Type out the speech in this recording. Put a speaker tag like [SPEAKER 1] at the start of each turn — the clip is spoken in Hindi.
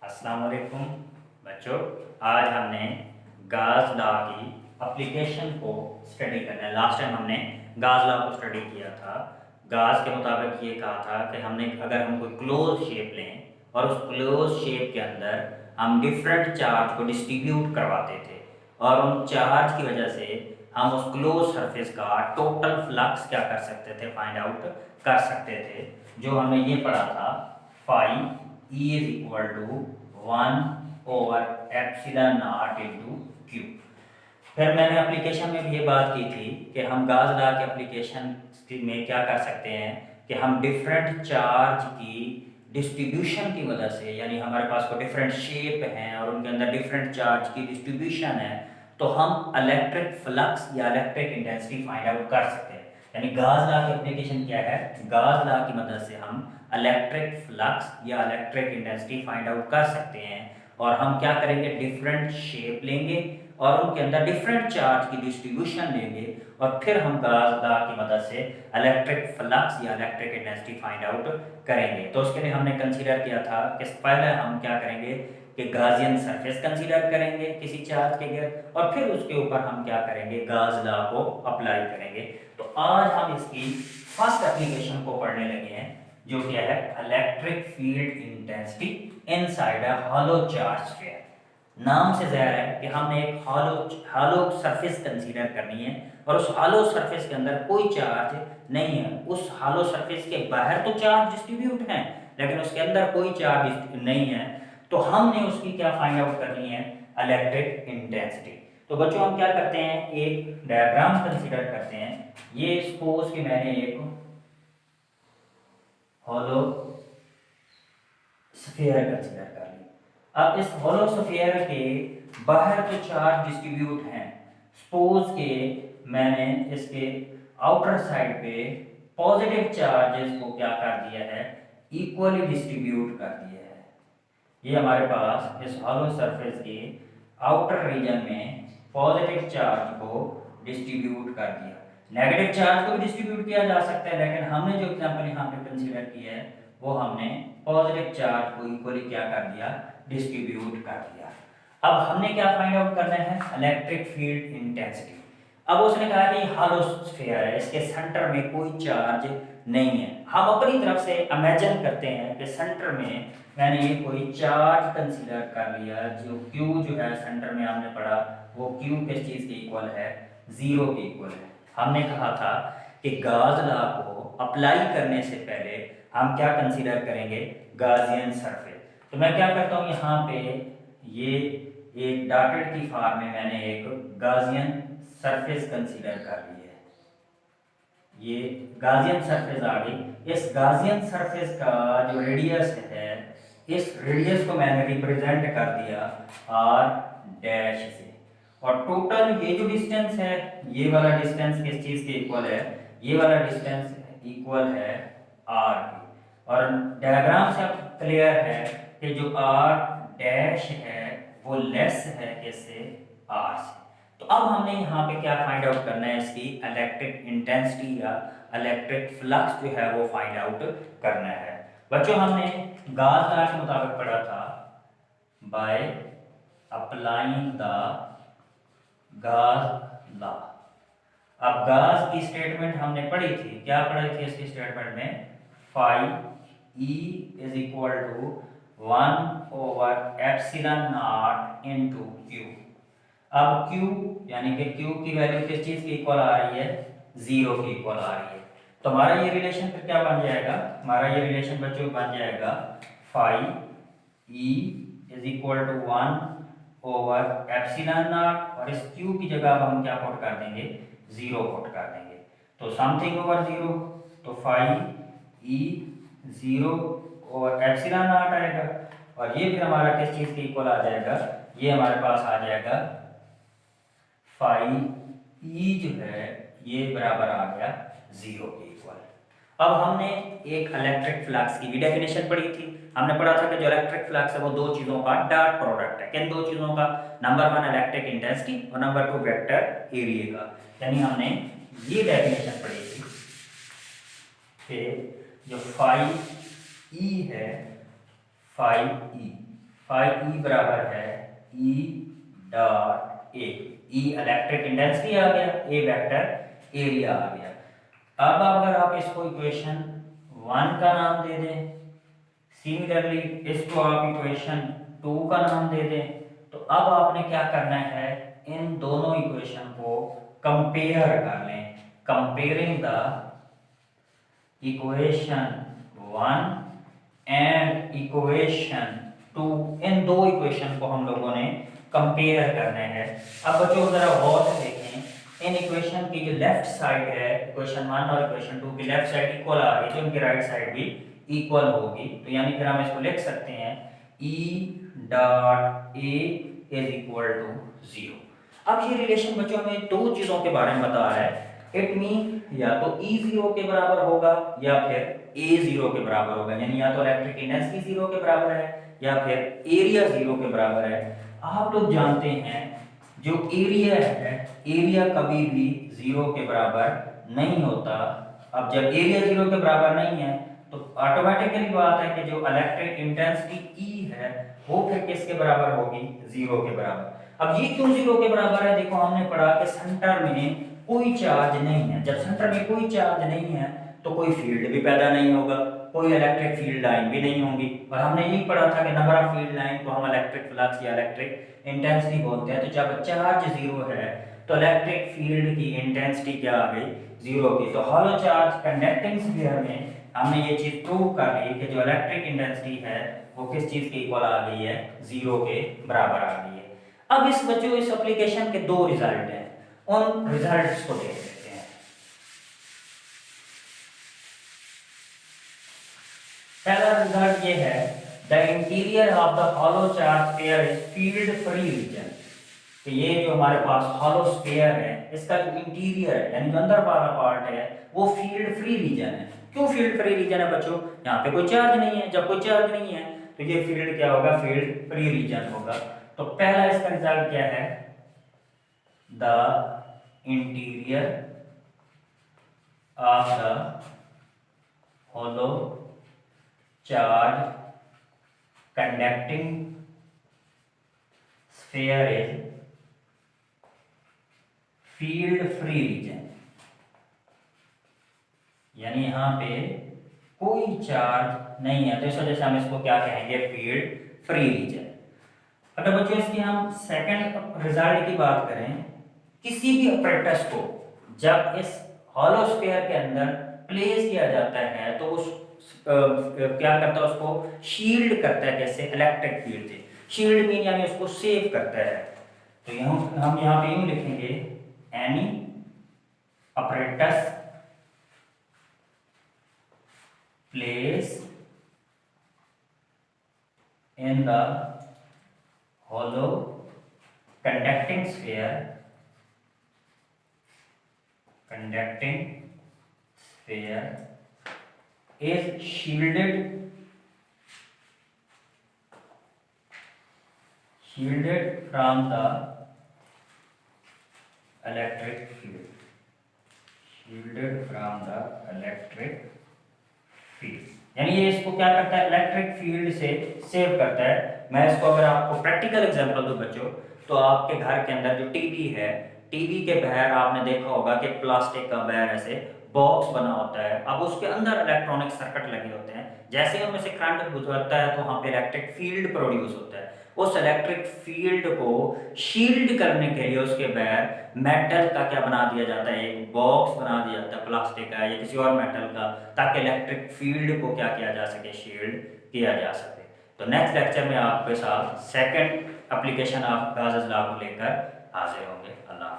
[SPEAKER 1] अस्सलाम वालेकुम बच्चों। आज हमने गाज लॉ की एप्लीकेशन को स्टडी करना है। लास्ट टाइम हमने गाज लॉ को स्टडी किया था। गाज के मुताबिक ये कहा था कि अगर हम कोई क्लोज शेप लें और उस क्लोज शेप के अंदर हम डिफरेंट चार्ज को डिस्ट्रीब्यूट करवाते थे और उन चार्ज की वजह से हम उस क्लोज सरफेस का टोटल फ्लक्स क्या कर सकते थे, फाइंड आउट कर सकते थे। जो हमने ये पढ़ा था, phi E is equal to 1 over epsilon naught into Q। फिर मैंने एप्लीकेशन में भी ये बात की थी कि हम गाज लॉ के एप्लीकेशन में क्या कर सकते हैं कि हम डिफरेंट चार्ज की डिस्ट्रीब्यूशन की वजह से, यानी हमारे पास को डिफरेंट शेप हैं और उनके अंदर डिफरेंट चार्ज की डिस्ट्रीब्यूशन है, तो हम इलेक्ट्रिक फ्लक्स या इलेक्ट्रिक इंटेंसिटी फाइंड आउट कर सकते हैं। यानी गाज लॉ की एप्लीकेशन क्या है, गाज लॉ की मदद से हम इलेक्ट्रिक फ्लक्स या इलेक्ट्रिक इंटेंसिटी फाइंड आउट कर सकते हैं। और हम क्या करेंगे, डिफरेंट शेप लेंगे और उनके अंदर डिफरेंट चार्ज की डिस्ट्रीब्यूशन लेंगे और फिर हम गाज लॉ की मदद से इलेक्ट्रिक फ्लक्स या इलेक्ट्रिक इंटेंसिटी फाइंड आउट करेंगे। तो उसके लिए हमने कंसीडर किया था कि पहले हम क्या करेंगे कि गाजियन सरफेस कंसीडर करेंगे किसी चार्ज के गिर, और फिर उसके ऊपर हम क्या करेंगे, गाज लॉ को अप्लाई करेंगे। तो आज हम इसकी फर्स्ट एप्लीकेशन को पढ़ने लगे हैं, जो क्या है, electric field intensity inside a hollow charge sphere. नाम से ज़ाहिर है कि हमने एक हॉलो सरफेस कंसीडर करनी है और उस हॉलो सरफेस के अंदर कोई चार्ज नहीं है। उस हॉलो सरफेस के बाहर तो चार्ज डिस्ट्रीब्यूट हैं, लेकिन उसके अंदर कोई चार्ज नहीं है। तो हमने उसकी क्या फाइंड आउट करनी है, इलेक्ट्रिक इंटेंसिटी। तो बच्चों हम क्या करते हैं, एक डायग्राम कंसीडर करते हैं। ये सपोज कि मैंने एक हॉलो स्फीयर कंसीडर कर ली। अब इस हॉलो स्फीयर के बाहर तो चार्ज डिस्ट्रीब्यूट हैं। सपोज के मैंने इसके आउटर साइड पे पॉजिटिव चार्जेस को क्या कर दिया है, इक्वली डिस्ट्रीब्यूट कर दिया है। ये हमारे पास इस हॉलो सरफेस के आउटर रीजन में पॉजिटिव चार्ज को डिस्ट्रीब्यूट कर दिया। नेगेटिव चार्ज को भी डिस्ट्रीब्यूट किया जा सकता है, लेकिन हमने जो एग्जांपल यहाँ पे कंसीडर किया है वो हमने पॉजिटिव चार्ज को इक्वली क्या कर दिया, डिस्ट्रीब्यूट कर दिया। अब हमने क्या फाइंड आउट करना है, इलेक्ट्रिक फील्ड इंटेंसिटी। अब उसने कहा कि हॉलो स्फीयर है, इसके सेंटर में कोई चार्ज नहीं है। हम अपनी तरफ से इमेजिन करते हैं कि सेंटर में मैंने ये कोई चार्ज कंसीडर कर लिया, जो Q जो है सेंटर में हमने पढ़ा वो Q किस चीज के इक्वल है, 0 के इक्वल है। हमने कहा था कि गाज लॉ को अप्लाई करने से पहले हम क्या कंसीडर करेंगे, गाजियन सरफेस। तो मैं क्या करता हूँ, यहाँ पे ये एक डॉटेड की फॉर्म में मैंने एक गाजियन सरफेस कंसीडर कर ली है। ये गाजियन सरफेस आ गई। इस गाजियन सरफेस का जो रेडियस है, इस रेडियस को मैंने रिप्रेजेंट कर दिया r डैश से। और टोटल ये जो डिस्टेंस है, ये वाला डिस्टेंस किस चीज के इक्वल है, ये वाला डिस्टेंस इक्वल है r के। और डायग्राम से अब क्लियर है कि जो r डैश है वो लेस है किससे, r से। तो अब हमने यहाँ पे क्या फाइंड आउट करना है, इसकी इलेक्ट्रिक इंटेंसिटी या इलेक्ट्रिक फ्लक्स जो है वो फाइंड आउट करना है। बच्चों हमने गाज लॉ के मुताबिक पढ़ा था, बाय अप्लाइंग द गाज लॉ। अब गाज की स्टेटमेंट हमने पढ़ी थी, क्या पढ़ी थी इसकी स्टेटमेंट में, phi E is equal to 1 over epsilon not into Q। अब Q यानी कि Q की वैल्यू किस चीज की इक्वल आ रही है, 0 की इक्वल आ रही है। तो हमारा ये रिलेशन फिर क्या बन जाएगा, हमारा ये रिलेशन बच्चों बन जाएगा phi E is equal to 1 over epsilon not, और इस Q की जगह अब हम क्या पुट कर देंगे, 0 पुट कर देंगे। तो समथिंग ओवर 0, तो phi E 0 over epsilon not आएगा। और ये फिर हमारा किस चीज के इक्वल आ जाएगा, ये हमारे पास आ जाएगा फाई E जो है ये बराबर आ गया 0 के इक्वल। अब हमने एक इलेक्ट्रिक फ्लक्स की भी डेफिनेशन पढ़ी थी। हमने पढ़ा था कि जो इलेक्ट्रिक फ्लक्स है वो दो चीजों का डॉट प्रोडक्ट है। किन दो चीजों का, नंबर 1 इलेक्ट्रिक इंटेंसिटी और नंबर 2 वेक्टर एरिया का। यानी हमने ये डेफिनेशन पढ़ी थी कि जो फाई E है, फाई E फाई ई बराबर है E dot A. E electric intensity आ गया, ए वेक्टर एरिया आ गया। अब अगर आप इसको इक्वेशन 1 का नाम दे दें, सिमिलरली इसको आप इक्वेशन 2 का नाम दे दें, तो अब आपने क्या करना है, इन दोनों इक्वेशन को कंपेयर कर लें। Comparing the equation 1 and equation 2, इन दो इक्वेशन को हम लोगों ने कंपेयर करने हैं। अब बच्चों जरा गौर से देखें, इन इक्वेशन की जो लेफ्ट साइड है, इक्वेशन 1 और इक्वेशन 2 की लेफ्ट साइड इक्वल आ रही है, तो इनकी राइट साइड भी इक्वल होगी। तो यानी फिर हम इसको लिख सकते हैं E dot a is equal to 0। अब ये रिलेशन बच्चों हमें दो चीजों के बारे में बता रहा है। इट मीन या तो E 0 के बराबर होगा या फिर A 0 के बराबर होगा, यानी या तो इलेक्ट्रिक इंटेंसिटी 0 के बराबर है या फिर एरिया 0 के बराबर है। आप लोग जानते हैं जो एरिया है, एरिया कभी भी 0 के बराबर नहीं होता। अब जब एरिया 0 के बराबर नहीं है तो ऑटोमेटिकली बात है कि जो इलेक्ट्रिक इंटेंसिटी E है वो फिर किसके बराबर होगी, 0 के बराबर। अब ये क्यों 0 के बराबर है, देखो हमने पढ़ा कि सेंटर में कोई चार्ज नहीं है। जब सेंटर में कोई चार्ज नहीं है तो कोई फील्ड भी पैदा नहीं होगा, कोई इलेक्ट्रिक फील्ड लाइन भी नहीं होगी। और हमने यही पढ़ा था कि नंबर ऑफ फील्ड लाइन को हम इलेक्ट्रिक फ्लक्स या इलेक्ट्रिक इंटेंसिटी बोलते हैं। तो जब चार्ज 0 है तो इलेक्ट्रिक फील्ड की इंटेंसिटी क्या आ गई, 0 की। तो हॉलो चार्ज कंडक्टिंग स्फीयर में हमने ये चीज प्रूव कर ली कि जो इलेक्ट्रिक इंटेंसिटी है वो किस चीज के इक्वल आ गई है, 0 के बराबर आ गई है। अब इस बच्चों इस एप्लीकेशन के दो रिजल्ट हैं, उन रिजल्ट्स को देख लेते हैं। पहला रिजल्ट ये है, the interior of the hollow charge sphere is field free region. तो ये जो हमारे पास हॉलो स्फीयर है इसका जो इंटीरियर है यानी जो अंदर वाला पार्ट है वो फील्ड फ्री रीजन है। क्यों फील्ड फ्री रीजन है बच्चों, यहाँ पे कोई चार्ज नहीं है। जब कोई चार्ज नहीं है तो ये फील्ड क्या होगा, फील्ड फ्री रीजन होगा। तो पहला इसका रिजल्ट क्या है, the interior of the hollow charge conducting sphere is field free region। यानी यहाँ पे कोई चार्ज नहीं है तो इस वजह से हम इसको क्या कहेंगे, फील्ड फ्री रीजन। अगर बच्चों इसकी हम सेकंड रिजल्ट की बात करें, किसी भी अपरेटस को जब इस हॉलो स्फीयर के अंदर प्लेस किया जाता है तो उस क्या करता है, उसको शील्ड करता है, जैसे इलेक्ट्रिक फील्ड से। शील्ड मीन यानी उसको सेव करता है। तो हम यहाँ पे यूं लिखेंगे, any apparatus place in the hollow conducting sphere is shielded from the electric field, यानी ये इसको क्या करता है, इलेक्ट्रिक फील्ड से सेव करता है। मैं इसको अगर आपको प्रैक्टिकल एग्जांपल दूं बच्चों, तो आपके घर के अंदर जो टीवी है, टीवी के बाहर आपने देखा होगा कि प्लास्टिक का बाहर ऐसे बॉक्स बना होता है। अब उसके अंदर इलेक्ट्रॉनिक सर्किट लगे होते हैं, जैसे ही उनमें से करंट गुजरता है तो वहाँ पे इलेक्ट्रिक फील्ड प्रोड्यूस होता है। उस इलेक्ट्रिक फील्ड को शील्ड करने के लिए उसके बाहर मेटल का क्या बना दिया जाता है, एक बॉक्स बना दिया जाता है प्लास्टिक का या किसी और मेटल का, ताकि इलेक्ट्रिक फील्ड को क्या किया जा सके, शील्ड किया जा सके। तो नेक्स्ट लेक्चर में आपके साथ second application of Gauss's law को लेकर हाजिर होंगे। अल्लाह।